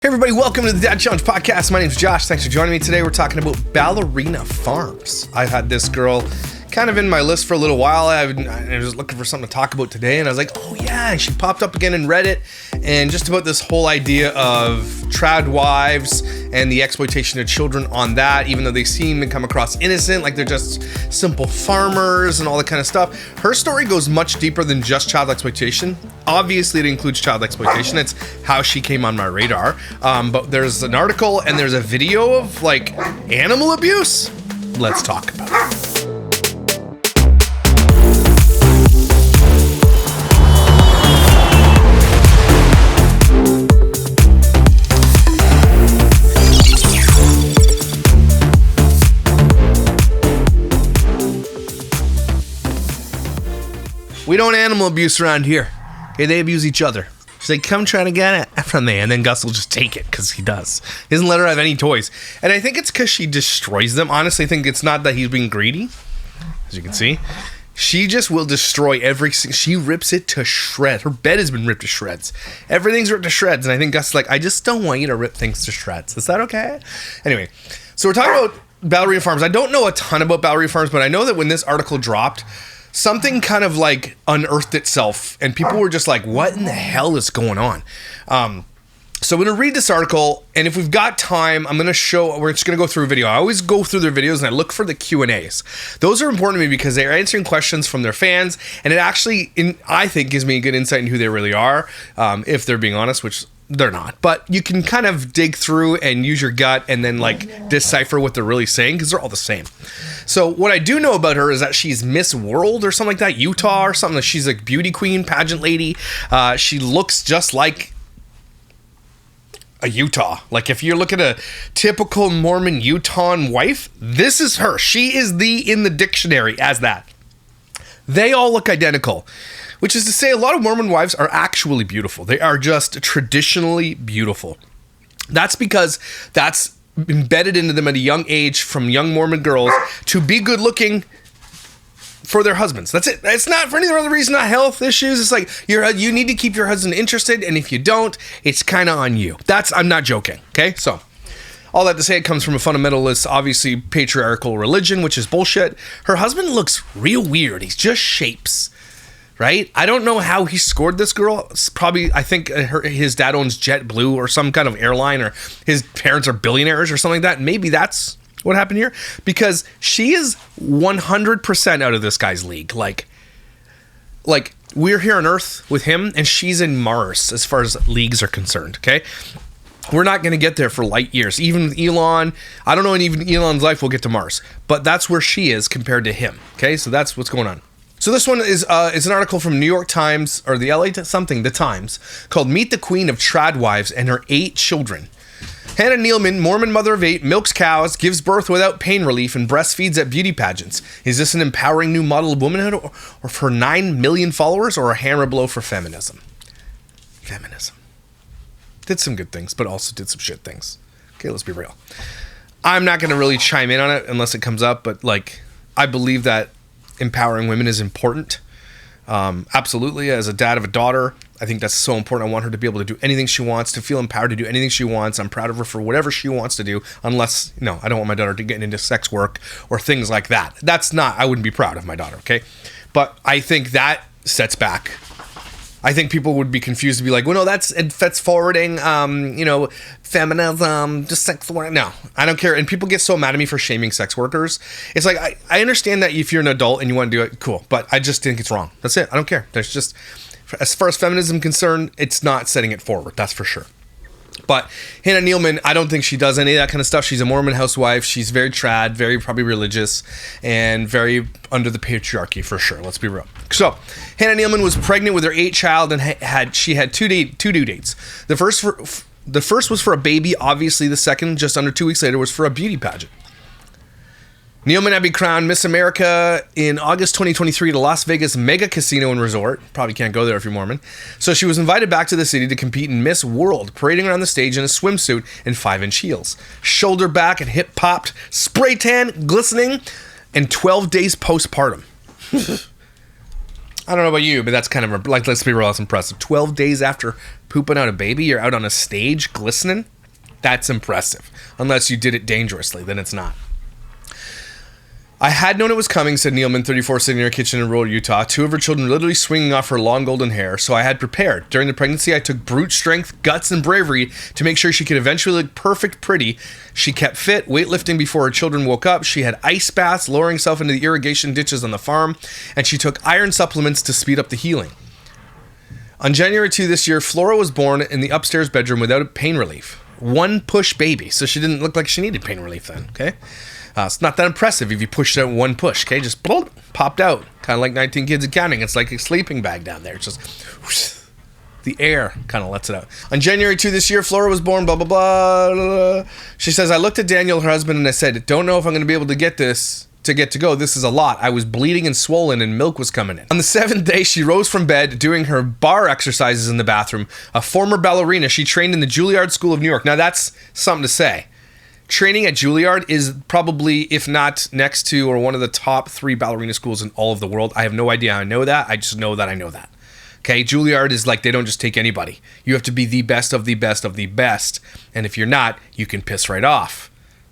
Hey everybody, welcome to the Dad Challenge Podcast. My name's Josh. Thanks for joining me today. We're talking about Ballerina Farms. I've had this girl kind of in my list for a little while. I was looking for something to talk about today, and I was like, oh yeah, she popped up again in Reddit, and just about this whole idea of trad wives and the exploitation of children on that, even though they seem to come across innocent, like they're just simple farmers and all that kind of stuff. Her story goes much deeper than just child exploitation. Obviously, it includes child exploitation. It's how she came on my radar. But there's an article and there's a video of like animal abuse. Let's talk about it. We don't animal abuse around here. Okay, they abuse each other. She's like, come try to get it from me. And then Gus will just take it because he does. He doesn't let her have any toys. And I think it's because she destroys them. Honestly, I think it's not that he's being greedy. As you can see, she just will destroy everything. She rips it to shreds. Her bed has been ripped to shreds. Everything's ripped to shreds. And I think Gus is like, I just don't want you to rip things to shreds. Is that okay? Anyway, so we're talking about Ballerina Farms. I don't know a ton about Ballerina Farms, but I know that when this article dropped, something kind of like unearthed itself and people were just like, what in the hell is going on? So I'm going to read this article, and if we've got time, we're just going to go through a video. I always go through their videos and I look for the Q&As. Those are important to me because they're answering questions from their fans, and it actually, I think, gives me a good insight into who they really are, if they're being honest, which they're not. But you can kind of dig through and use your gut and then like decipher what they're really saying because they're all the same. So what I do know about her is that she's Miss World or something like that, Utah or something. She's a beauty queen, pageant lady. She looks just like a Utah. Like if you look at a typical Mormon Utah wife, this is her. She is in the dictionary as that. They all look identical. Which is to say, a lot of Mormon wives are actually beautiful. They are just traditionally beautiful. That's because that's embedded into them at a young age from young Mormon girls to be good looking for their husbands. That's it. It's not for any other reason, not health issues. It's like you need to keep your husband interested, and if you don't, it's kind of on you. I'm not joking, okay? So, all that to say, it comes from a fundamentalist, obviously patriarchal religion, which is bullshit. Her husband looks real weird. He's just shapes. Right? I don't know how he scored this girl. It's probably, I think his dad owns JetBlue or some kind of airline, or his parents are billionaires or something like that. Maybe that's what happened here, because she is 100% out of this guy's league. Like we're here on Earth with him, and she's in Mars as far as leagues are concerned. Okay, we're not going to get there for light years. Even with Elon, I don't know, and even Elon's life will get to Mars, but that's where she is compared to him. Okay, so that's what's going on. So this one is an article from New York Times, or the the Times, called Meet the Queen of Trad Wives and Her 8 Children. Hannah Nealman, Mormon mother of 8, milks cows, gives birth without pain relief, and breastfeeds at beauty pageants. Is this an empowering new model of womanhood, or for 9 million followers, or a hammer blow for feminism? Feminism. Did some good things, but also did some shit things. Okay, let's be real. I'm not going to really chime in on it unless it comes up, but like, I believe that empowering women is important. Absolutely. As a dad of a daughter, I think that's so important. I want her to be able to do anything she wants, to feel empowered to do anything she wants. I'm proud of her for whatever she wants to do, unless, I don't want my daughter to get into sex work or things like that. I wouldn't be proud of my daughter, okay? But I think that sets back. I think people would be confused to be like, well, no, that's forwarding, feminism, just sex work. No, I don't care. And people get so mad at me for shaming sex workers. It's like, I understand that if you're an adult and you want to do it, cool. But I just think it's wrong. That's it. I don't care. There's just, as far as feminism is concerned, it's not setting it forward. That's for sure. But Hannah Nealman, I don't think she does any of that kind of stuff. She's a Mormon housewife. She's very trad, very probably religious, and very under the patriarchy for sure. Let's be real. So, Hannah Nealman was pregnant with her 8th child and had two due dates. The first was for a baby. Obviously, the second, just under 2 weeks later, was for a beauty pageant. Nealman had been crowned Miss America in August 2023 at a Las Vegas mega casino and resort. Probably can't go there if you're Mormon. So she was invited back to the city to compete in Miss World, parading around the stage in a swimsuit and 5-inch heels. Shoulder back and hip popped, spray tan, glistening, and 12 days postpartum. I don't know about you, but that's kind of, like, let's be real, that's impressive. 12 days after pooping out a baby, you're out on a stage glistening? That's impressive. Unless you did it dangerously, then it's not. I had known it was coming, said Neilman, 34, sitting in her kitchen in rural Utah, 2 of her children literally swinging off her long golden hair, so I had prepared. During the pregnancy, I took brute strength, guts, and bravery to make sure she could eventually look perfect pretty. She kept fit, weightlifting before her children woke up. She had ice baths, lowering herself into the irrigation ditches on the farm, and she took iron supplements to speed up the healing. On January 2 this year, Flora was born in the upstairs bedroom without pain relief. 1 push baby, so she didn't look like she needed pain relief then, okay? It's not that impressive if you pushed out 1 push, okay? Just popped out. Kind of like 19 Kids and Counting. It's like a sleeping bag down there. It's just whoosh, the air kind of lets it out. On January 2 this year, Flora was born, blah, blah, blah, blah. She says, I looked at Daniel, her husband, and I said, don't know if I'm going to be able to get this, to go. This is a lot. I was bleeding and swollen and milk was coming in. On the 7th day, she rose from bed doing her bar exercises in the bathroom. A former ballerina, she trained in the Juilliard School of New York. Now, that's something to say. Training at Juilliard is probably, if not next to or one of the top 3 ballerina schools in all of the world. I have no idea how I know that. I just know that I know that. Okay, Juilliard is like, they don't just take anybody. You have to be the best of the best of the best. And if you're not, you can piss right off.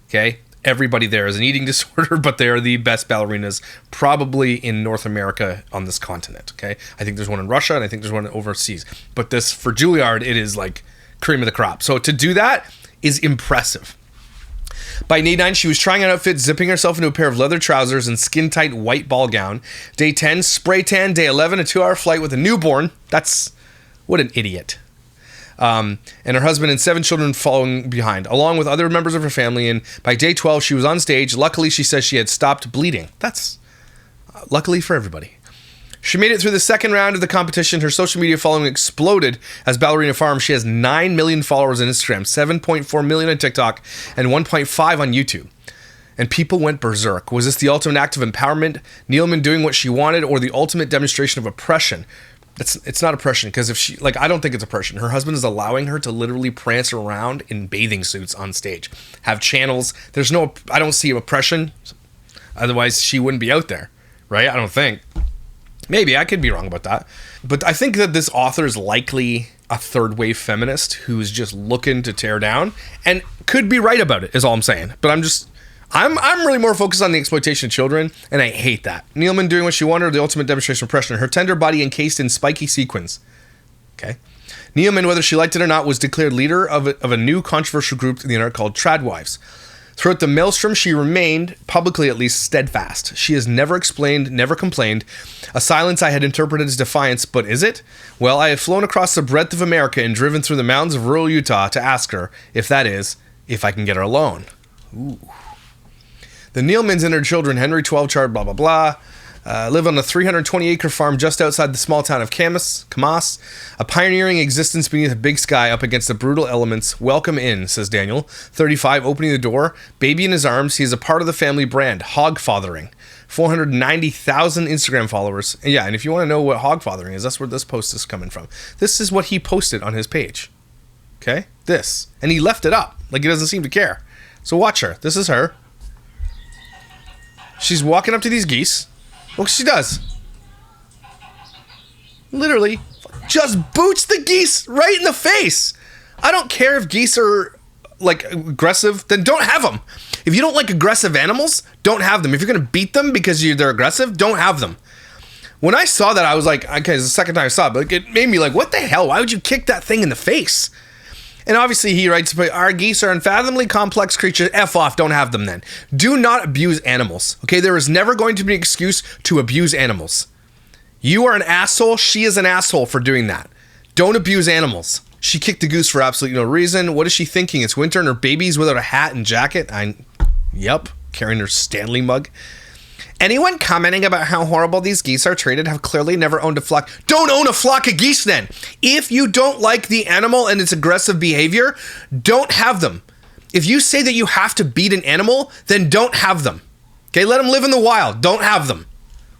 Okay, everybody there has an eating disorder, but they are the best ballerinas probably in North America on this continent. Okay, I think there's one in Russia and I think there's one overseas. But this, for Juilliard, it is like cream of the crop. So to do that is impressive. By day 9, she was trying on outfits, zipping herself into a pair of leather trousers and skin-tight white ball gown. Day 10, spray tan. Day 11, a 2-hour flight with a newborn. That's... what an idiot. And her husband and 7 children following behind, along with other members of her family. And by day 12, she was on stage. Luckily, she says she had stopped bleeding. That's... luckily for everybody. She made it through the second round of the competition. Her social media following exploded as Ballerina Farm. She has 9 million followers on Instagram, 7.4 million on TikTok, and 1.5 on YouTube. And people went berserk. Was this the ultimate act of empowerment? Neilman doing what she wanted, or the ultimate demonstration of oppression? It's not oppression, because if she, like, I don't think it's oppression. Her husband is allowing her to literally prance around in bathing suits on stage, have channels. There's no, I don't see oppression. Otherwise, she wouldn't be out there, right? I don't think. Maybe, I could be wrong about that. But I think that this author is likely a third wave feminist who's just looking to tear down and could be right about it, is all I'm saying. But I'm really more focused on the exploitation of children, and I hate that. Neilman doing what she wanted, the ultimate demonstration of oppression. Her tender body encased in spiky sequins. Okay. Neilman, whether she liked it or not, was declared leader of a new controversial group in the internet called Tradwives. Throughout the maelstrom, she remained, publicly at least, steadfast. She has never explained, never complained. A silence I had interpreted as defiance, but is it? Well, I have flown across the breadth of America and driven through the mountains of rural Utah to ask her, if I can get her alone. Ooh. The Neilmans and her children, Henry, 12, Chard, blah, blah, blah, live on a 320-acre farm just outside the small town of Camas, a pioneering existence beneath a big sky up against the brutal elements. Welcome in, says Daniel, 35, opening the door, baby in his arms. He is a part of the family brand, hog fathering. 490,000 Instagram followers. And yeah, and if you want to know what hog fathering is, that's where this post is coming from. This is what he posted on his page. Okay? This. And he left it up. Like, he doesn't seem to care. So watch her. This is her. She's walking up to these geese. Look what she does. Literally just boots the geese right in the face. I don't care if geese are, like, aggressive, then don't have them. If you don't like aggressive animals, don't have them. If you're going to beat them because they're aggressive, don't have them. When I saw that, I was like, okay, it's the second time I saw it, but it made me like, what the hell? Why would you kick that thing in the face? And obviously he writes, our geese are unfathomably complex creatures. F off, don't have them then. Do not abuse animals. Okay, there is never going to be an excuse to abuse animals. You are an asshole. She is an asshole for doing that. Don't abuse animals. She kicked the goose for absolutely no reason. What is she thinking? It's winter and her baby's without a hat and jacket. Yep, carrying her Stanley mug. Anyone commenting about how horrible these geese are treated have clearly never owned a flock. Don't own a flock of geese then. If you don't like the animal and its aggressive behavior, don't have them. If you say that you have to beat an animal, then don't have them. Okay, let them live in the wild. Don't have them.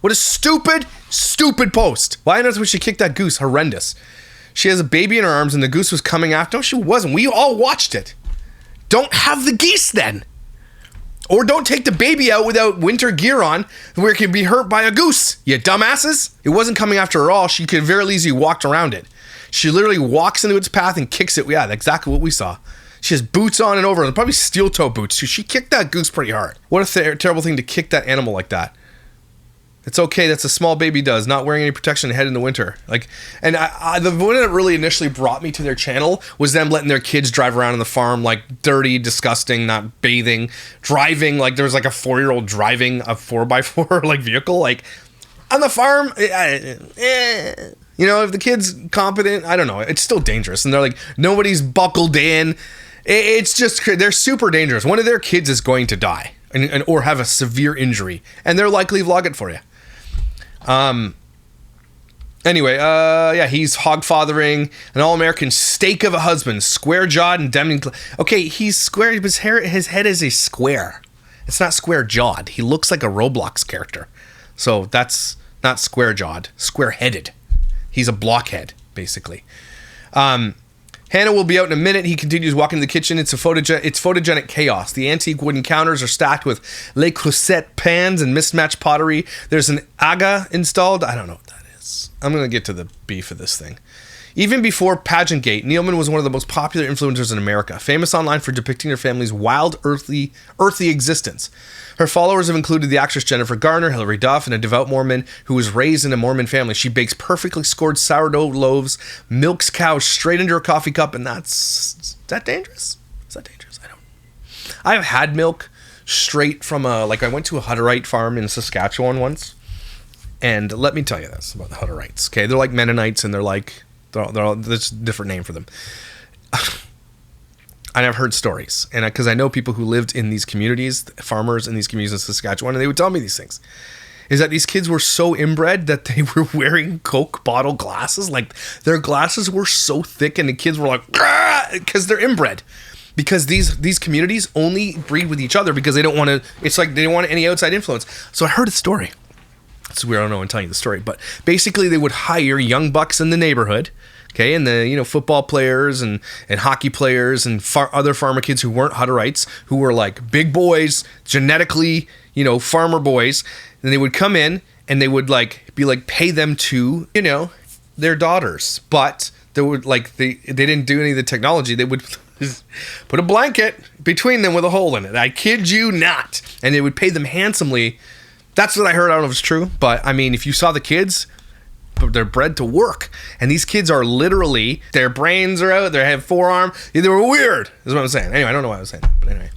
What a stupid, stupid post. Why on earth would she kick that goose? Horrendous. She has a baby in her arms and the goose was coming after. No, she wasn't. We all watched it. Don't have the geese then. Or don't take the baby out without winter gear on, where it can be hurt by a goose, you dumbasses. It wasn't coming after her at all. She could very easily walked around it. She literally walks into its path and kicks it. Yeah, that's exactly what we saw. She has boots on and over, and probably steel toe boots too. She kicked that goose pretty hard. What a terrible thing to kick that animal like that. It's okay. That's a small baby does, not wearing any protection head in the winter. Like, and the one that really initially brought me to their channel was them letting their kids drive around on the farm, like dirty, disgusting, not bathing, driving. Like there was like a 4-year-old driving a 4x4 like vehicle, like on the farm. You know, if the kid's competent, I don't know. It's still dangerous, and they're like nobody's buckled in. It's just they're super dangerous. One of their kids is going to die, and or have a severe injury, and they're likely vlog it for you. Anyway, yeah, he's hogfathering an all-American steak of a husband, square-jawed and okay, he's square, his head is a square. It's not square-jawed. He looks like a Roblox character. So that's not square-jawed, square-headed. He's a blockhead, basically. Hannah will be out in a minute. He continues walking to the kitchen. It's photogenic chaos. The antique wooden counters are stacked with Le Creuset pans and mismatched pottery. There's an aga installed. I don't know what that is. I'm going to get to the beef of this thing. Even before Pageant Gate, Neilman was one of the most popular influencers in America, famous online for depicting her family's wild, earthly existence. Her followers have included the actress Jennifer Garner, Hilary Duff, and a devout Mormon who was raised in a Mormon family. She bakes perfectly scored sourdough loaves, milks cows straight into her coffee cup, and is that dangerous? Is that dangerous? I don't. I've had milk straight from I went to a Hutterite farm in Saskatchewan once, and let me tell you this about the Hutterites. Okay, they're like Mennonites, and there's a different name for them. And I've heard stories, and because I know people who lived in these communities, farmers in these communities in Saskatchewan, and they would tell me these things, is that these kids were so inbred that they were wearing Coke bottle glasses. Like, their glasses were so thick, and the kids were like, because they're inbred. Because these communities only breed with each other because they don't want to, it's like they don't want any outside influence. So I heard a story. It's weird, I don't know, I'm telling you the story, but basically they would hire young bucks in the neighborhood, okay, and the football players and hockey players and other farmer kids who weren't Hutterites, who were like big boys, genetically, farmer boys, and they would come in and they would pay them to, their daughters, but they would they didn't do any of the technology. They would put a blanket between them with a hole in it. I kid you not, and they would pay them handsomely. That's what I heard. I don't know if it's true, but I mean, if you saw the kids, they're bred to work, and these kids are literally, their brains are out, they have forearm, they were weird, is what I'm saying. Anyway, I don't know why I was saying that, but anyway,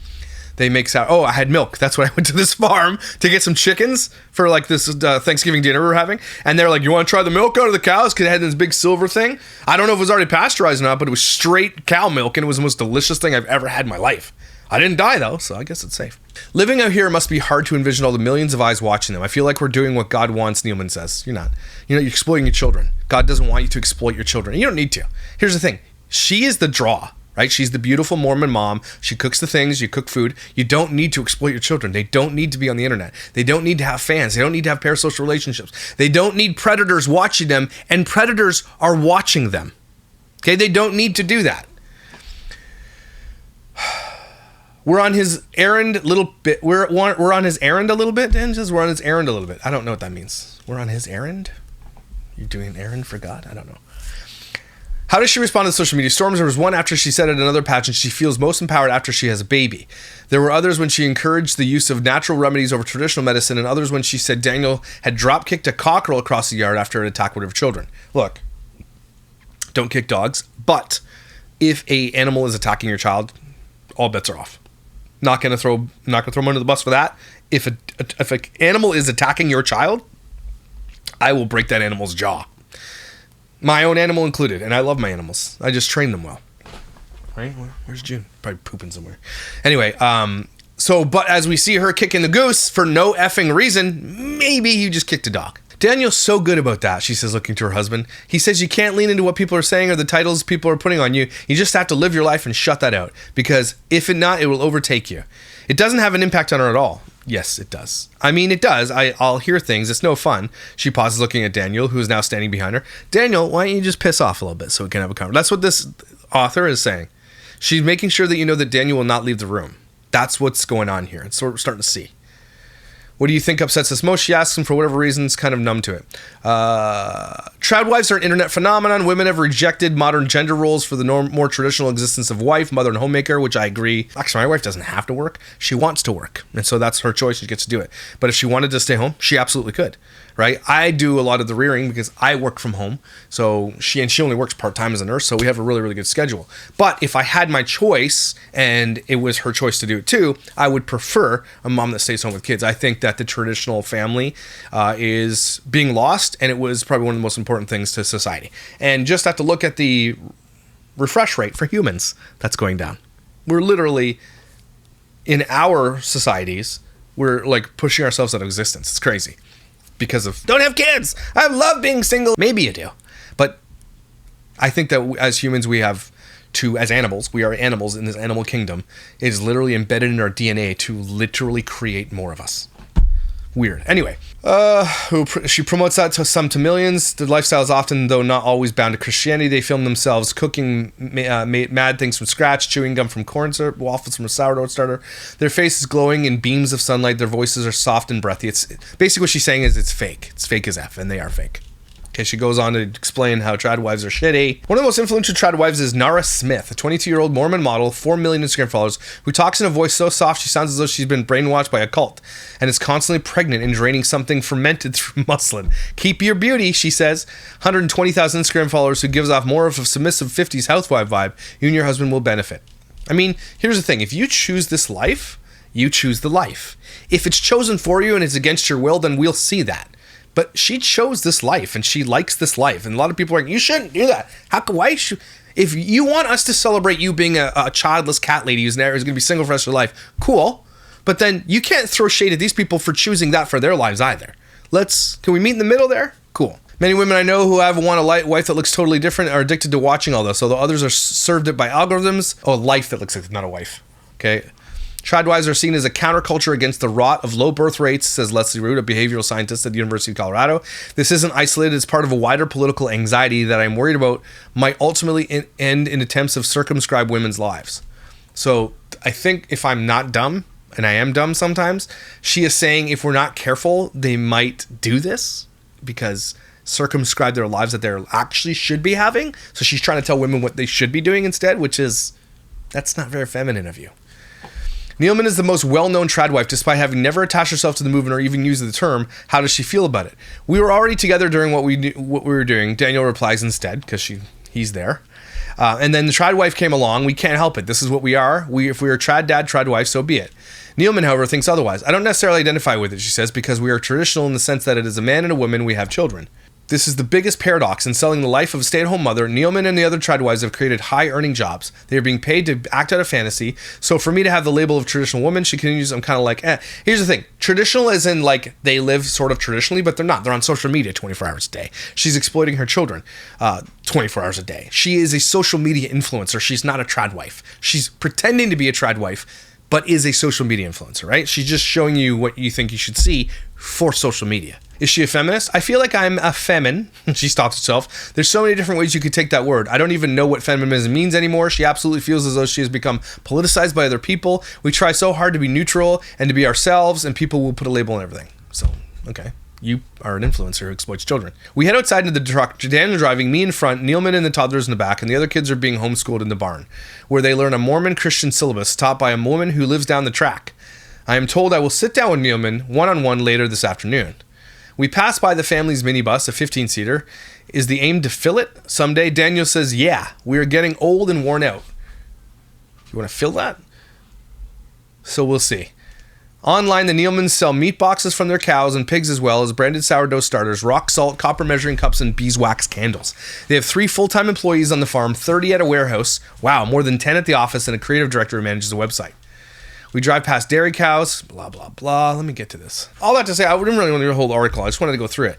they make sour. Oh, I had milk. That's why I went to this farm to get some chickens for this Thanksgiving dinner we were having, and they're like, you want to try the milk out of the cows? Because it had this big silver thing. I don't know if it was already pasteurized or not, but it was straight cow milk, and it was the most delicious thing I've ever had in my life. I didn't die though, so I guess it's safe. Living out here must be hard to envision all the millions of eyes watching them. I feel like we're doing what God wants, Neilman says. You're not. You're exploiting your children. God doesn't want you to exploit your children. You don't need to. Here's the thing. She is the draw, right? She's the beautiful Mormon mom. She cooks the things. You cook food. You don't need to exploit your children. They don't need to be on the internet. They don't need to have fans. They don't need to have parasocial relationships. They don't need predators watching them, and predators are watching them. Okay? They don't need to do that. We're on his errand a little bit. We're on his errand a little bit. Dan says we're on his errand a little bit. I don't know what that means. We're on his errand? You're doing an errand for God? I don't know. How does she respond to social media storms? There was one after she said at another pageant she feels most empowered after she has a baby. There were others when she encouraged the use of natural remedies over traditional medicine, and others when she said Daniel had drop-kicked a cockerel across the yard after an attack with her children. Look, don't kick dogs, but if a animal is attacking your child, all bets are off. Not gonna throw him under the bus for that. If an animal is attacking your child, I will break that animal's jaw. My own animal included, and I love my animals. I just train them well. Right? Where's June? Probably pooping somewhere. Anyway, but as we see her kicking the goose for no effing reason, maybe he just kicked a dog. Daniel's so good about that, she says, looking to her husband. He says you can't lean into what people are saying or the titles people are putting on you. You just have to live your life and shut that out. Because if it not, it will overtake you. It doesn't have an impact on her at all. Yes, it does. I mean, it does. I'll hear things. It's no fun. She pauses looking at Daniel, who is now standing behind her. Daniel, why don't you just piss off a little bit so we can have a conversation? That's what this author is saying. She's making sure that you know that Daniel will not leave the room. That's what's going on here. It's what we're starting to see. What do you think upsets us most? She asks him for whatever reasons, kind of numb to it. Trad wives are an internet phenomenon. Women have rejected modern gender roles for the more traditional existence of wife, mother, and homemaker, which I agree. Actually, my wife doesn't have to work. She wants to work. And so that's her choice. She gets to do it. But if she wanted to stay home, she absolutely could. Right? I do a lot of the rearing because I work from home. So she only works part-time as a nurse. So we have a really, really good schedule. But if I had my choice and it was her choice to do it too, I would prefer a mom that stays home with kids. I think that the traditional family is being lost, and it was probably one of the most important things to society. And just have to look at the refresh rate for humans that's going down. We're literally, in our societies, we're like pushing ourselves out of existence. It's crazy. Because of, don't have kids. I love being single. Maybe you do. But I think that as humans, we have to, as animals, we are animals in this animal kingdom. It is literally embedded in our DNA to literally create more of us. Weird. Anyway, she promotes that to millions. The lifestyle is often, though not always, bound to Christianity. They film themselves cooking mad things from scratch, chewing gum from corn syrup, waffles from a sourdough starter. Their face is glowing in beams of sunlight. Their voices are soft and breathy. It's basically what she's saying is it's fake. It's fake as F, and they are fake. Okay, she goes on to explain how trad wives are shitty. One of the most influential trad wives is Nara Smith, a 22-year-old Mormon model, 4 million Instagram followers, who talks in a voice so soft she sounds as though she's been brainwashed by a cult and is constantly pregnant and draining something fermented through muslin. Keep your beauty, she says. 120,000 Instagram followers who gives off more of a submissive 50s housewife vibe. You and your husband will benefit. I mean, here's the thing. If you choose this life, you choose the life. If it's chosen for you and it's against your will, then we'll see that. But she chose this life, and she likes this life. And a lot of people are like, you shouldn't do that. Why should... If you want us to celebrate you being a childless cat lady who's going to be single for the rest of her life, cool. But then you can't throw shade at these people for choosing that for their lives either. Can we meet in the middle there? Cool. Many women I know who have want a wife that looks totally different are addicted to watching all this, although others are served it by algorithms. Oh, life that looks like not a wife. Okay. Tradwives are seen as a counterculture against the rot of low birth rates, says Leslie Root, a behavioral scientist at the University of Colorado. This isn't isolated. It's part of a wider political anxiety that I'm worried about might ultimately end in attempts of circumscribe women's lives. So I think if I'm not dumb, and I am dumb sometimes, she is saying if we're not careful, they might do this because circumscribe their lives that they actually should be having. So she's trying to tell women what they should be doing instead, which is, that's not very feminine of you. Neilman is the most well-known tradwife, despite having never attached herself to the movement or even used the term. How does she feel about it? We were already together during what we were doing. Daniel replies instead, because he's there. And then the tradwife came along. We can't help it. This is what we are. If we are trad dad, tradwife, so be it. Neilman, however, thinks otherwise. I don't necessarily identify with it, she says, because we are traditional in the sense that it is a man and a woman, we have children. This is the biggest paradox in selling the life of a stay-at-home mother. Neilman and the other tradwives have created high-earning jobs. They are being paid to act out a fantasy. So for me to have the label of traditional woman, she continues, I'm kind of like, Here's the thing. Traditional as in, like, they live sort of traditionally, but they're not. They're on social media 24 hours a day. She's exploiting her children 24 hours a day. She is a social media influencer. She's not a tradwife. She's pretending to be a tradwife, but is a social media influencer, right? She's just showing you what you think you should see for social media. Is she a feminist? I feel like I'm a femin. She stops herself. There's so many different ways you could take that word. I don't even know what feminism means anymore. She absolutely feels as though she has become politicized by other people. We try so hard to be neutral and to be ourselves, and people will put a label on everything. So, okay. You are an influencer who exploits children. We head outside into the truck, Daniel driving, me in front, Neilman and the toddlers in the back, and the other kids are being homeschooled in the barn, where they learn a Mormon Christian syllabus taught by a woman who lives down the track. I am told I will sit down with Neilman one-on-one later this afternoon. We pass by the family's minibus, a 15-seater. Is the aim to fill it someday? Daniel says, yeah, we are getting old and worn out. You want to fill that? So we'll see. Online, the Neilmans sell meat boxes from their cows and pigs as well as branded sourdough starters, rock salt, copper measuring cups, and beeswax candles. They have 3 full-time employees on the farm, 30 at a warehouse. Wow, more than 10 at the office, and a creative director who manages the website. We drive past dairy cows, blah, blah, blah. Let me get to this. All that to say, I didn't really want to read the whole article. I just wanted to go through it.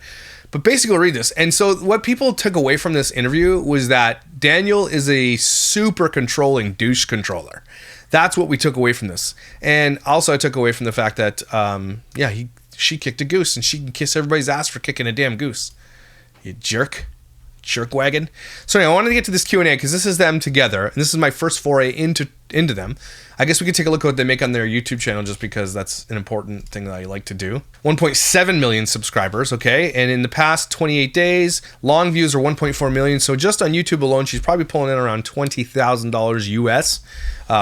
But basically, I'll read this. And so what people took away from this interview was that Daniel is a super controlling douche controller. That's what we took away from this. And also I took away from the fact that, she kicked a goose and she can kiss everybody's ass for kicking a damn goose. You jerk. jerkwagon. So anyway, I wanted to get to this Q&A because this is them together, and this is my first foray into them. I guess we could take a look at what they make on their YouTube channel just because that's an important thing that I like to do. 1.7 million subscribers, okay? And in the past 28 days, long views are 1.4 million. So just on YouTube alone, she's probably pulling in around $20,000 US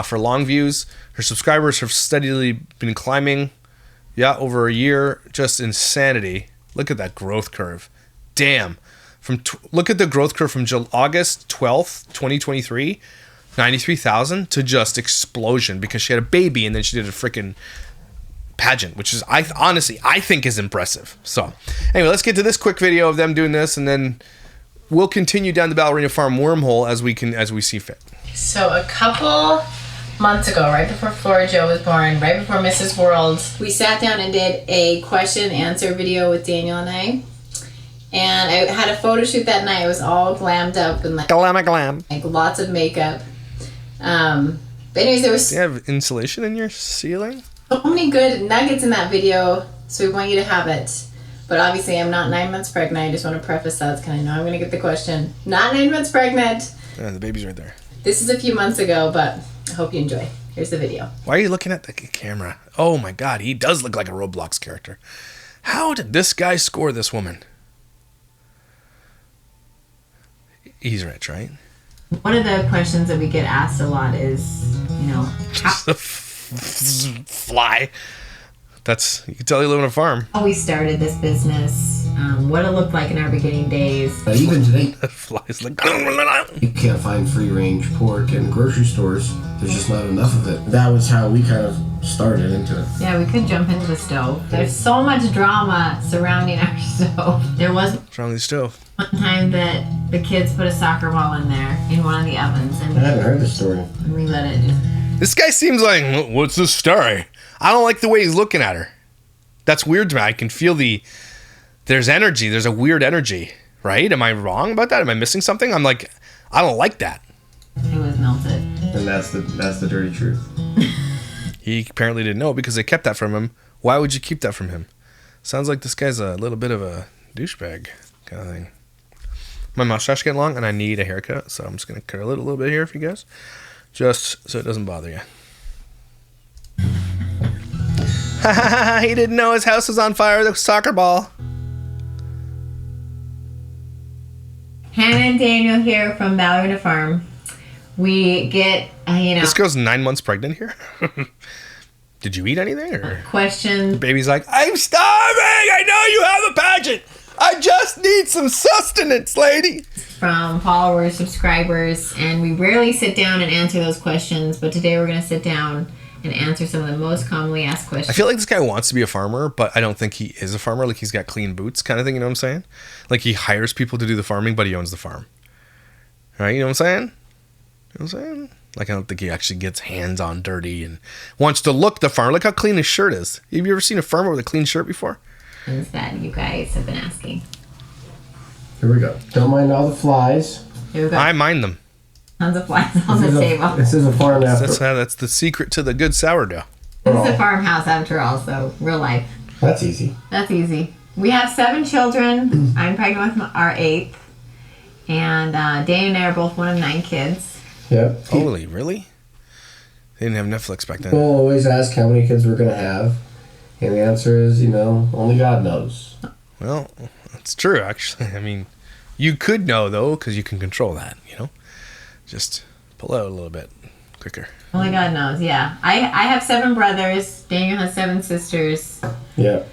for long views. Her subscribers have steadily been climbing, over a year. Just insanity. Look at that growth curve. Damn. Look at the growth curve from August 12th, 2023, 93,000 to just explosion because she had a baby and then she did a freaking pageant, which is honestly I think is impressive. So anyway, let's get to this quick video of them doing this, and then we'll continue down the Ballerina Farm wormhole as we see fit. So a couple months ago, right before Flora Jo was born, right before Mrs. World, we sat down and did a question and answer video with Daniel and I. And I had a photo shoot that night. It was all glammed up and like lots of makeup. But anyways, there was do you have insulation in your ceiling? So many good nuggets in that video, so we want you to have it. But obviously, I'm not 9 months pregnant. I just want to preface that because I know I'm going to get the question. Not 9 months pregnant. Yeah, the baby's right there. This is a few months ago, but I hope you enjoy. Here's the video. Why are you looking at the camera? Oh my God, he does look like a Roblox character. How did this guy score this woman? He's rich, right? One of the questions that we get asked a lot is, how fly. You can tell you live on a farm. How we started this business, what it looked like in our beginning days. Even today, flies like you can't find free-range pork in grocery stores. There's just not enough of it. That was how we kind of started into it. Yeah, we could jump into the stove. There's so much drama surrounding our stove. There was what's wrong with the stove? One time that the kids put a soccer ball in there in one of the ovens, and I haven't heard this story. And we let it just... This guy seems like, what's the story? I don't like the way he's looking at her. That's weird to me. I can feel there's energy. There's a weird energy, right? Am I wrong about that? Am I missing something? I'm like, I don't like that. It was melted. And that's the dirty truth. He apparently didn't know because they kept that from him. Why would you keep that from him? Sounds like this guy's a little bit of a douchebag kind of thing. My mustache getting long and I need a haircut, so I'm just going to curl it a little bit here for you guys. Just so it doesn't bother you. He didn't know his house was on fire with a soccer ball. Hannah and Daniel here from Ballerina Farm. We get, This girl's 9 months pregnant here. Did you eat anything? Or? Questions. The baby's like, I'm starving. I know you have a pageant. I just need some sustenance, lady. From followers, subscribers, and we rarely sit down and answer those questions, but today we're going to sit down and answer some of the most commonly asked questions. I feel like this guy wants to be a farmer, but I don't think he is a farmer. Like, he's got clean boots kind of thing, you know what I'm saying? Like, he hires people to do the farming, but he owns the farm. Right? You know what I'm saying? You know what I'm saying? Like, I don't think he actually gets hands-on dirty and wants to look the farmer. Look how clean his shirt is. Have you ever seen a farmer with a clean shirt before? Things that you guys have been asking. Here we go. Don't mind all the flies. Here we go. I mind them. Tons of flies on the table. This is a farm after. That's the secret to the good sourdough. This is a farmhouse after all, so real life. That's easy. That's easy. We have 7 children. I'm pregnant with our 8th. And Dana and I are both one of 9 kids. Yep. Holy, really? They didn't have Netflix back then. People always ask how many kids we're going to have. And the answer is, only God knows. Well, that's true, actually. I mean, you could know, though, because you can control that, Just pull out a little bit quicker. Only God knows, yeah. I have 7 brothers. Daniel has 7 sisters. Yeah.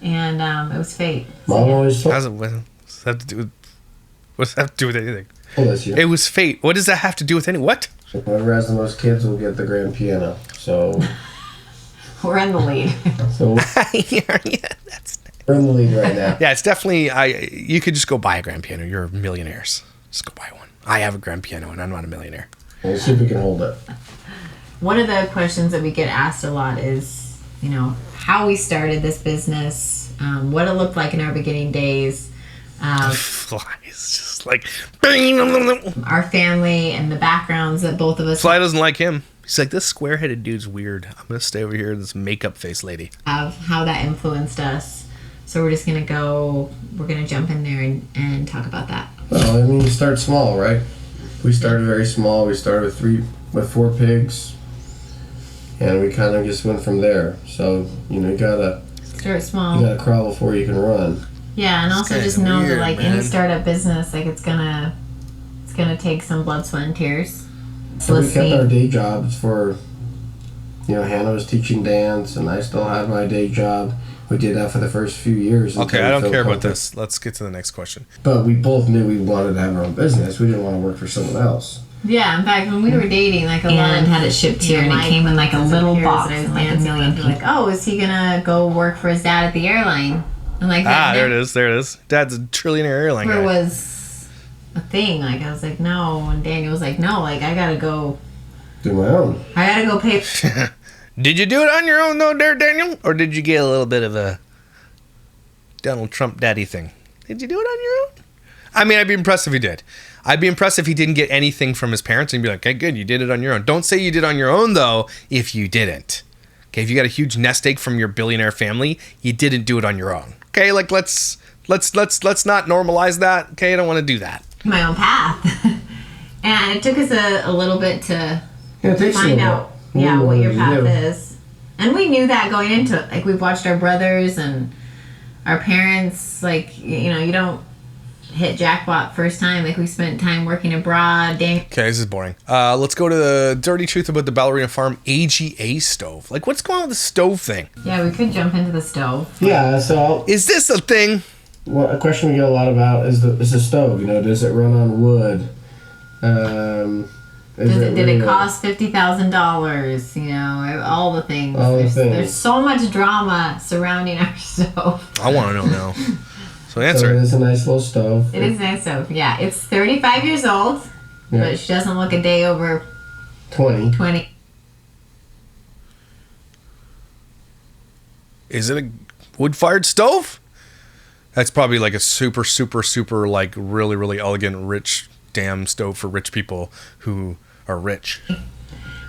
And it was fate. Mom always told What does that have to do with anything? Oh, this year. It was fate. What does that have to do with anything? What? So whoever has the most kids will get the grand piano. So We're in the lead. We're in the lead right now. Yeah, it's definitely. You could just go buy a grand piano. You're millionaires. Just go buy one. I have a grand piano, and I'm not a millionaire. We'll see if we can hold it. One of the questions that we get asked a lot is, how we started this business, what it looked like in our beginning days. Flies, just like our family and the backgrounds that both of us Fly doesn't like him. He's like, this square-headed dude's weird. I'm gonna stay over here with this makeup face lady. have, how that influenced us. So we're just gonna jump in there and talk about that. Well, I mean, you start small, right? We started very small. We started with 4 pigs, and we kind of just went from there. So you gotta start small. You gotta crawl before you can run. Yeah, and also just know weird, that like man. any startup business, like it's gonna take some blood, sweat, and tears. So we kept our day jobs for, Hannah was teaching dance, and I still had my day job. We did that for the first few years. Okay, I don't care about this. Let's get to the next question. But we both knew we wanted to have our own business. We didn't want to work for someone else. Yeah, in fact, when we were dating, like a lot had it shipped here, and it came in like a little box, and like a million people. Like, oh, is he gonna go work for his dad at the airline? And like, there it is. Dad's a trillionaire airline guy. It was a thing. Like, I was like, no, and Daniel was like, no, like I gotta go do my own. I gotta go pay. Did you do it on your own though, Daniel? Or did you get a little bit of a Donald Trump daddy thing? Did you do it on your own? I mean, I'd be impressed if he did. I'd be impressed if he didn't get anything from his parents and be like, okay, good, you did it on your own. Don't say you did it on your own though if you didn't. Okay, if you got a huge nest egg from your billionaire family, you didn't do it on your own. Okay, like let's not normalize that. Okay, I don't want to do that. My own path. And it took us a little bit to find out what your path is. And we knew that going into it. Like, we've watched our brothers and our parents, like, you don't hit jackpot first time. Like, we spent time working abroad. Okay, this is boring. Let's go to the dirty truth about the Ballerina Farm AGA stove. Like, what's going on with the stove thing? Yeah, we could jump into the stove. Yeah, so... Is this a thing? Well, a question we get a lot about is the stove. Does it run on wood? Did it cost $50,000? All the things. There's so much drama surrounding our stove. I want to know now. So answer it. It is a nice little stove. It is a nice stove. Yeah, it's 35 years old, but she doesn't look a day over 20. Is it a wood-fired stove? That's probably like a super, super, super, like really, really elegant, rich damn stove for rich people who are rich.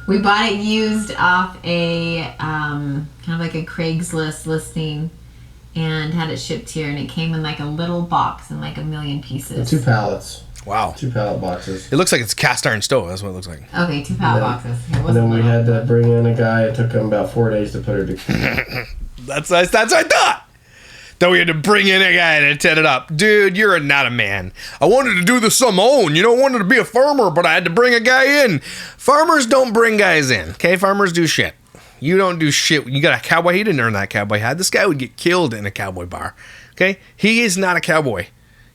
We bought it used off a kind of like a Craigslist listing and had it shipped here, and it came in like a little box in like a million pieces. 2 pallets. Wow. 2 pallet boxes. It looks like it's a cast iron stove. That's what it looks like. Okay, 2 pallet boxes. And then we had to bring in a guy. It took him about 4 days to put her together. That's what I thought. Then we had to bring in a guy to set it up. Dude, you're not a man. I wanted to do this on my own. I wanted to be a farmer, but I had to bring a guy in. Farmers don't bring guys in. Okay, farmers do shit. You don't do shit. You got a cowboy. He didn't earn that cowboy hat. This guy would get killed in a cowboy bar. Okay, he is not a cowboy.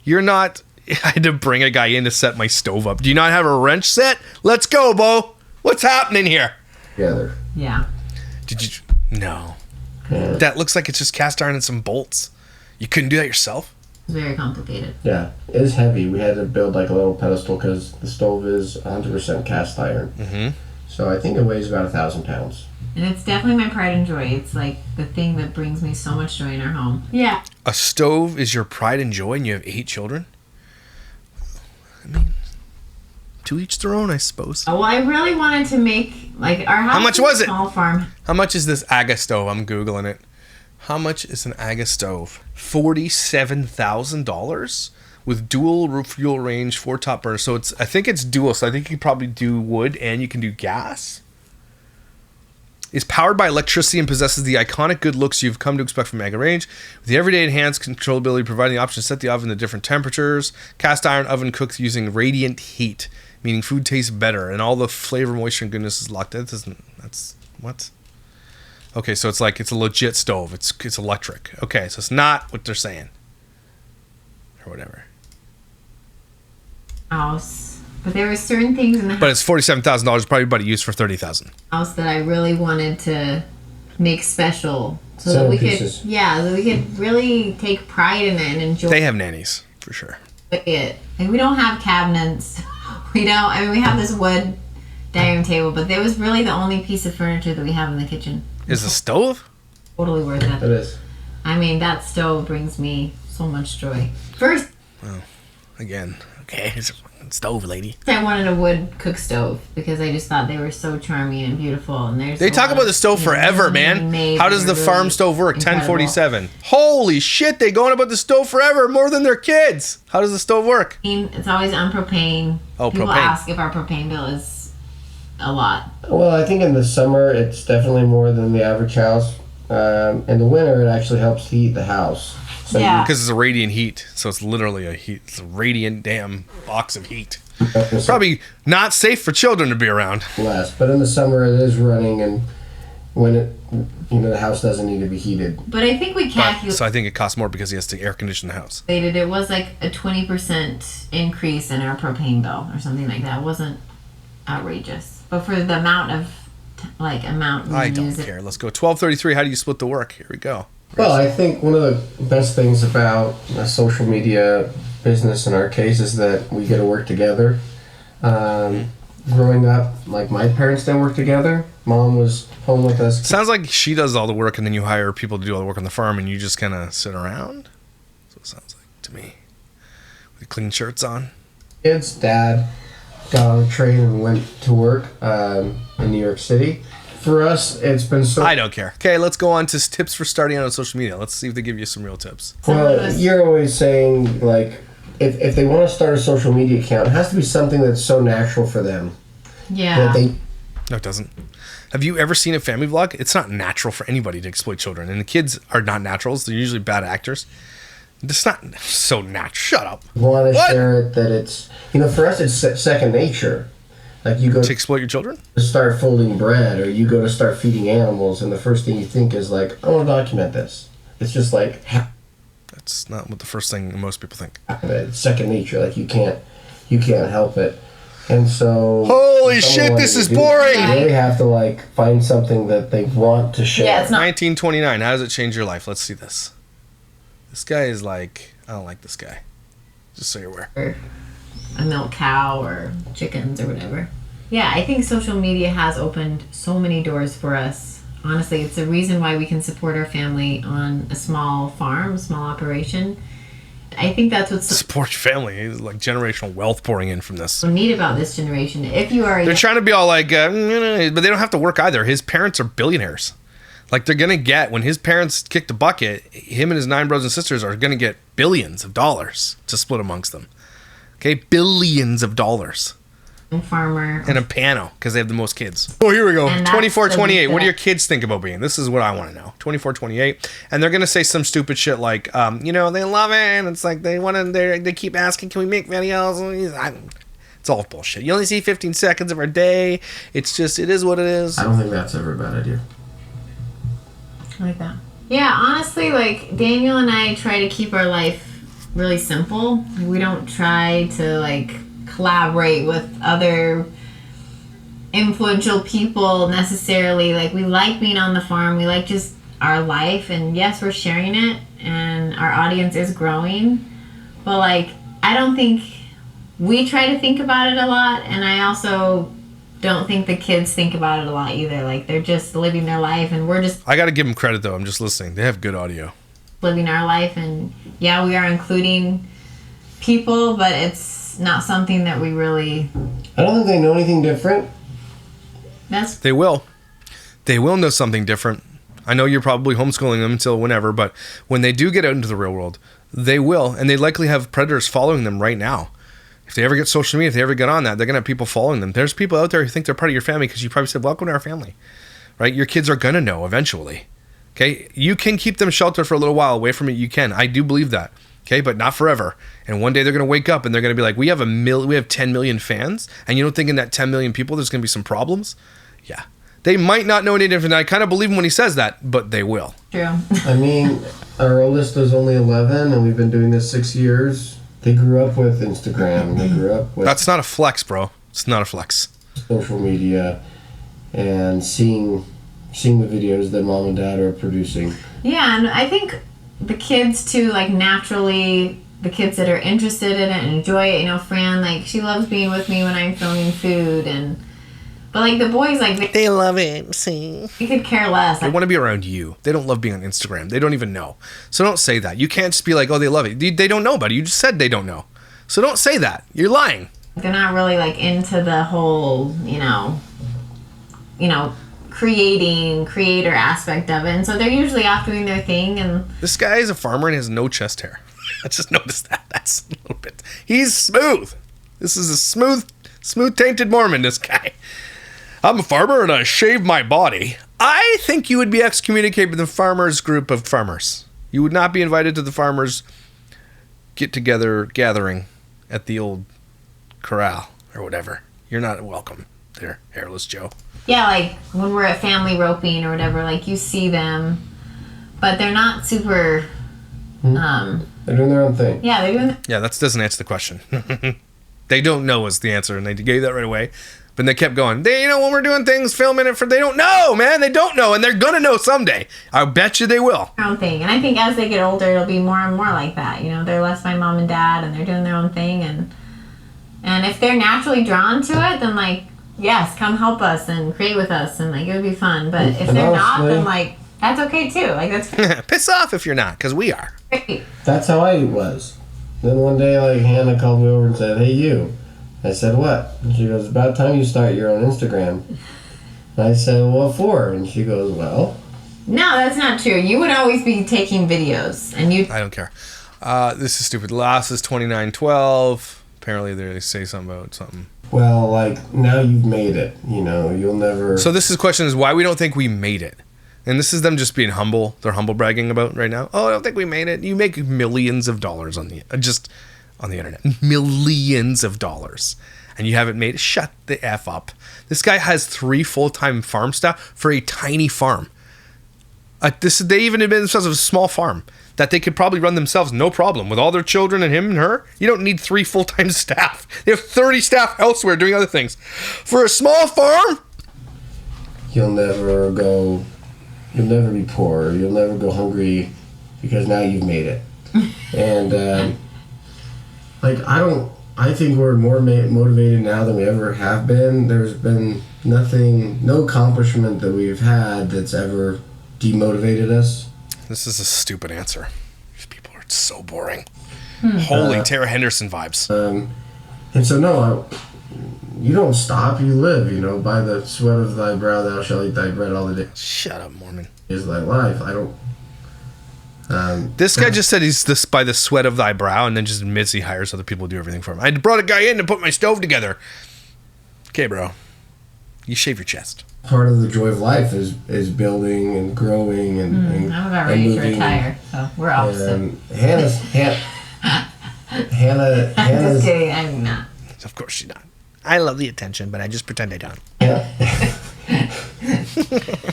You're not. I had to bring a guy in to set my stove up. Do you not have a wrench set? Let's go, Bo. What's happening here? Together. Yeah. Did you? No. Yeah. That looks like it's just cast iron and some bolts. You couldn't do that yourself? It's very complicated. Yeah, it is heavy. We had to build like a little pedestal because the stove is 100% cast iron. Mm-hmm. So I think it weighs about 1,000 pounds. And it's definitely my pride and joy. It's like the thing that brings me so much joy in our home. Yeah. A stove is your pride and joy, and you have 8 children? I mean, to each their own, I suppose. Well, I really wanted to make, like, our house. How much was it? Small farm. How much is this AGA stove? I'm Googling it. How much is an AGA stove? $47,000 with dual fuel range, 4 top burners. So I think it's dual. So I think you can probably do wood and you can do gas. Is powered by electricity and possesses the iconic good looks you've come to expect from AGA range. With the everyday enhanced controllability, providing the option to set the oven to different temperatures. Cast iron oven cooks using radiant heat, meaning food tastes better, and all the flavor, moisture, and goodness is locked in. That's what? Okay, so it's a legit stove. It's electric. Okay, so it's not what they're saying. Or whatever. House. But there were certain things in the house. But it's $47,000, probably about used for $30,000. House that I really wanted to make special. So that we could really take pride in it and enjoy They have nannies, for sure. it. Like, we don't have cabinets. We have this wood dining room table, but there was really the only piece of furniture that we have in the kitchen. Is the stove? Totally worth it. It is. I mean, that stove brings me so much joy. First. Well, again, okay. fucking stove, lady. I wanted a wood cook stove because I just thought they were so charming and beautiful. And They talk about the stove forever, man. How does the farm stove work? incredible. 1047. Holy shit, they going about the stove forever more than their kids. How does the stove work? It's always on propane. Oh, People propane. ask if our propane bill is a lot. Well, I think in the summer it's definitely more than the average house. In the winter, it actually helps heat the house. So Yeah. Because it's a radiant heat, so it's literally it's a radiant damn box of heat. It's Probably not safe for children to be around. less, but in the summer it is running, and when the house doesn't need to be heated. But I think we But, calculated so I think it costs more because he has to air condition the house. it was like a 20% increase in our propane bill or something like that. It wasn't outrageous. But for the amount of amount we I don't use care. Let's go. 1233. How do you split the work? Here we go. Well, I think one of the best things about a social media business in our case is that we get to work together. Growing up, like my parents didn't work together. Mom was home with us. Sounds like she does all the work and then you hire people to do all the work on the farm and you just kind of sit around. That's what it sounds like to me. With clean shirts on. Kids, Dad got on a train and went to work in New York City. For us, it's been so. I don't care. Okay, let's go on to tips for starting out on social media. Let's see if they give you some real tips. Well, you're always saying, like, if they want to start a social media account, it has to be something that's so natural for them. Yeah. That they No, it doesn't. Have you ever seen a family vlog? It's not natural for anybody to exploit children. And the kids are not naturals. They're usually bad actors. It's not so natural. Shut up. want to What? share it, that it's, for us, it's second nature. Like, you go To exploit your children? to start folding bread, or you go to start feeding animals, and the first thing you think is, like, I want to document this. It's just like, That's not what the first thing most people think. it's second nature. Like, you can't help it. And so, Holy if shit, someone this is wanted to do boring. it, They have to, like, find something that they want to share. Yeah, it's not. 1929. How does it change your life? Let's see this. This guy is like, I don't like this guy. Just so you're aware. A milk cow or chickens or whatever. Yeah, I think social media has opened so many doors for us. Honestly, it's the reason why we can support our family on a small farm, small operation. I think that's what's Support your family. It's like generational wealth pouring in from this. so neat about this generation. If you are They're trying to be all like, but they don't have to work either. His parents are billionaires. Like, they're going to get, when his parents kick the bucket, him and his 9 brothers and sisters are going to get billions of dollars to split amongst them. Okay? Billions of dollars. a farmer, And a piano, because they have the most kids. Oh, here we go. And that's 24, the 28. What do best. your kids think about being? This is what I want to know. 24, 28. And they're going to say some stupid shit like, they love it. And it's like, they keep asking, can we make videos? It's all bullshit. You only see 15 seconds of our day. It's just, it is what it is. I don't think that's ever a bad idea. like that. Yeah, honestly, like Daniel and I try to keep our life really simple. We don't try to like collaborate with other influential people necessarily. Like, we like being on the farm. We like just our life, and yes, we're sharing it, and our audience is growing. But like, I don't think we try to think about it a lot, and I also don't think the kids think about it a lot either. Like, they're just living their life, and we're just I got to give them credit, though. I'm just listening. They have good audio. living our life. And yeah, we are including people, but it's not something that we really. I don't think they know anything different. That's They will. They will know something different. I know you're probably homeschooling them until whenever, but when they do get out into the real world, they will. And they likely have predators following them right now. If they ever get social media, if they ever get on that, they're going to have people following them. There's people out there who think they're part of your family because you probably said, welcome to our family. Right? Your kids are going to know eventually. Okay? You can keep them sheltered for a little while away from it. You can. I do believe that. Okay? But not forever. And one day they're going to wake up and they're going to be like, we have 10 million fans. And you don't think in that 10 million people there's going to be some problems? Yeah. They might not know any different. I kind of believe him when he says that, but they will. true. I mean, our oldest is only 11, and we've been doing this 6 years. They grew up with Instagram. They grew up with That's not a flex, bro. It's not a flex. social media, and seeing the videos that mom and dad are producing. Yeah, and I think the kids too, like naturally, the kids that are interested in it and enjoy it. You know, Fran, like, she loves being with me when I'm filming food, but like the boys, like They love it. See? they could care less. They want to be around you. They don't love being on Instagram. They don't even know. So don't say that. You can't just be like, oh, they love it. They don't know about it. You just said they don't know. So don't say that. You're lying. They're not really like into the whole, creator aspect of it, and so they're usually off doing their thing. And this guy is a farmer and has no chest hair. I just noticed that. That's a little bit. He's smooth. This is a smooth tainted Mormon. This guy. I'm a farmer and I shave my body. I think you would be excommunicated from the farmers group of farmers. You would not be invited to the farmers get-together gathering at the old corral or whatever. You're not welcome there, Hairless Joe. Yeah, like when we're at family roping or whatever, like you see them, but they're not super. They're doing their own thing. Yeah, they're doing. Yeah, that doesn't answer the question. They don't know is the answer, and they gave that right away. But they kept going. They, when we're doing things, filming it they don't know, man. They don't know, and they're gonna know someday. I bet you they will. Their own thing, and I think as they get older, it'll be more and more like that. They're less my mom and dad, and they're doing their own thing, and if they're naturally drawn to it, then like yes, come help us and create with us, and like it would be fun. But if they're not, then like that's okay too. Like that's piss off if you're not, because we are. great. That's how I was. Then one day, like, Hannah called me over and said, "Hey, you." I said, "What?" And she goes, "About time you start your own Instagram." And I said, "What for?" And she goes, "Well." No, that's not true. You would always be taking videos, and you. I don't care. This is stupid. Last is 2912. Apparently, they say something about something. Well, like, now you've made it. You'll never. So this question is why we don't think we made it. And this is them just being humble. They're humble bragging about right now. Oh, I don't think we made it. You make millions of dollars on the internet. Millions of dollars. And you haven't made it. Shut the F up. This guy has 3 full-time farm staff for a tiny farm. They even admit themselves of a small farm that they could probably run themselves no problem with all their children and him and her. You don't need 3 full-time staff. They have 30 staff elsewhere doing other things. For a small farm, You'll never be poor. You'll never go hungry because now you've made it. And, I think we're more motivated now than we ever have been. There's been no accomplishment that we've had that's ever demotivated us. this is a stupid answer. These people are so boring. Holy Tara Henderson vibes. And so, no, you don't stop, you live, by the sweat of thy brow thou shalt eat thy bread all the days. Shut up, Mormon. Is thy life. I don't. This guy just said he's this by the sweat of thy brow, and then just admits he hires other people to do everything for him. I brought a guy in to put my stove together. Okay, bro. You shave your chest. Part of the joy of life is building and growing and I'm about ready to retire, so we're opposite. Hannah's Just kidding, I'm not. Of course she's not. I love the attention, but I just pretend I don't.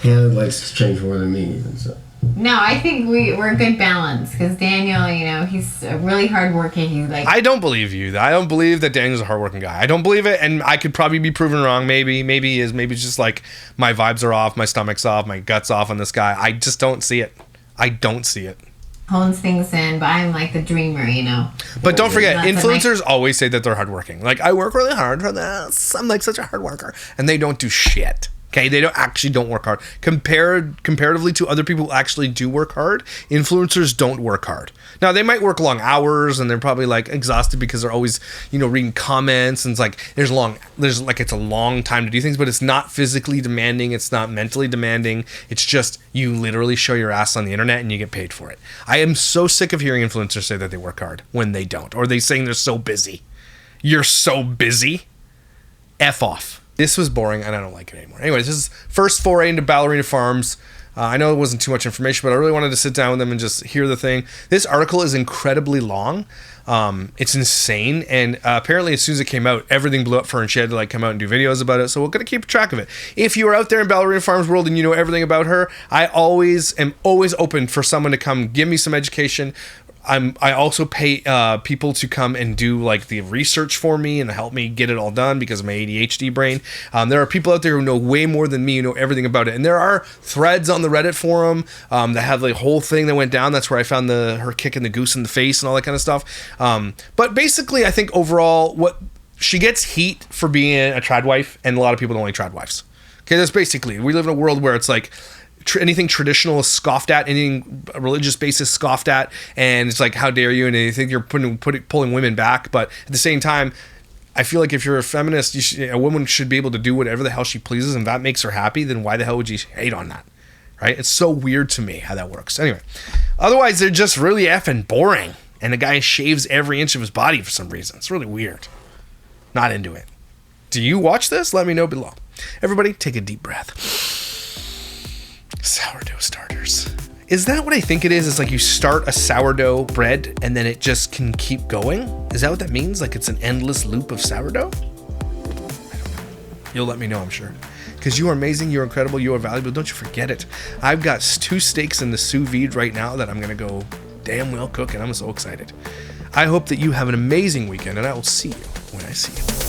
Hannah likes to change more than me, even so. No, I think we're a good balance because Daniel, he's really hardworking. He's like. I don't believe you. I don't believe that Daniel's a hardworking guy. I don't believe it, and I could probably be proven wrong. Maybe he is. Maybe it's just like my vibes are off, my stomach's off, my gut's off on this guy. I just don't see it. I don't see it. Hones things in, but I'm like the dreamer, But don't forget, That's influencers always say that they're hardworking. Like, I work really hard for this. I'm like such a hard worker, and they don't do shit. Okay, they don't work hard. Comparatively to other people who actually do work hard, influencers don't work hard. Now, they might work long hours, and they're probably like exhausted because they're always, reading comments, and it's like it's a long time to do things, but it's not physically demanding, it's not mentally demanding. It's just you literally show your ass on the internet and you get paid for it. I am so sick of hearing influencers say that they work hard when they don't, or they saying they're so busy. You're so busy. F off. This was boring, and I don't like it anymore. Anyways, this is first foray into Ballerina Farms. I know it wasn't too much information, but I really wanted to sit down with them and just hear the thing. This article is incredibly long. It's insane, and apparently as soon as it came out, everything blew up for her, and she had to come out and do videos about it, so we're going to keep track of it. If you are out there in Ballerina Farms world and you know everything about her, I am always open for someone to come give me some education. I also pay people to come and do the research for me and help me get it all done because of my ADHD brain. There are people out there who know way more than me, who know everything about it. And there are threads on the Reddit forum that have the whole thing that went down. That's where I found her kicking the goose in the face and all that kind of stuff. But basically, I think overall, she gets heat for being a trad wife, and a lot of people don't like trad wives. Okay, that's basically, we live in a world where it's anything traditional is scoffed at, anything religious based is scoffed at, and it's how dare you, and they think you're pulling women back. But at the same time, I feel like if you're a feminist, a woman should be able to do whatever the hell she pleases, and that makes her happy, then why the hell would you hate on that? Right? It's so weird to me how that works. Anyway, otherwise, they're just really effing boring. And the guy shaves every inch of his body for some reason. It's really weird. Not into it. Do you watch this? Let me know below. Everybody, take a deep breath. Sourdough starters. Is that what I think it is? It's like you start a sourdough bread and then it just can keep going? Is that what that means? Like it's an endless loop of sourdough? I don't know. You'll let me know, I'm sure. Because you are amazing, you're incredible, you are valuable. Don't you forget it. I've got 2 steaks in the sous vide right now that I'm going to go damn well cook, and I'm so excited. I hope that you have an amazing weekend, and I will see you when I see you.